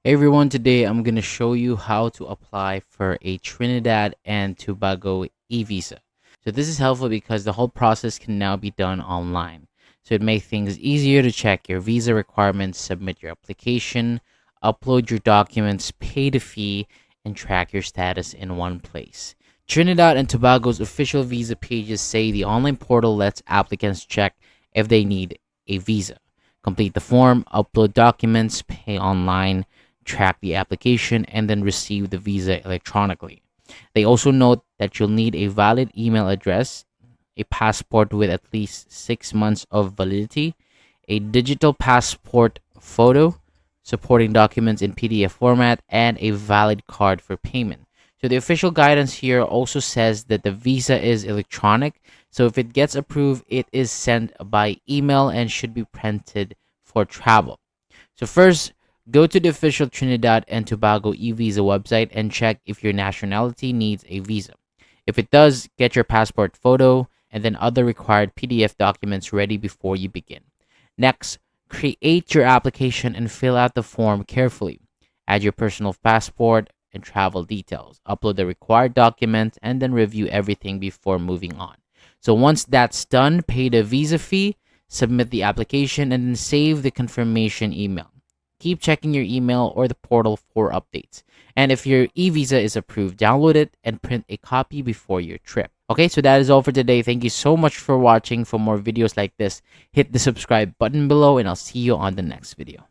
Hey everyone, today I'm going to show you how to apply for a Trinidad and Tobago e-visa. So this is helpful because the whole process can now be done online. So it makes things easier to check your visa requirements, submit your application, upload your documents, pay the fee, and track your status in one place. Trinidad and Tobago's official visa pages say the online portal lets applicants check if they need a visa. Complete the form, upload documents, pay online, track the application, and then receive the visa electronically. They also note that you'll need a valid email address, a passport with at least 6 months of validity, a digital passport photo, supporting documents in PDF format, and a valid card for payment. So the official guidance here also says that the visa is electronic. So if it gets approved, it is sent by email and should be printed for travel. So first, go to the official Trinidad and Tobago e-visa website and check if your nationality needs a visa. If it does, get your passport photo and then other required PDF documents ready before you begin. Next, create your application and fill out the form carefully. Add your personal passport and travel details. Upload the required documents and then review everything before moving on. So once that's done, pay the visa fee, submit the application, and then save the confirmation email. Keep checking your email or the portal for updates. And if your e-visa is approved, download it and print a copy before your trip. Okay, so that is all for today. Thank you so much for watching. For more videos like this, hit the subscribe button below and I'll see you on the next video.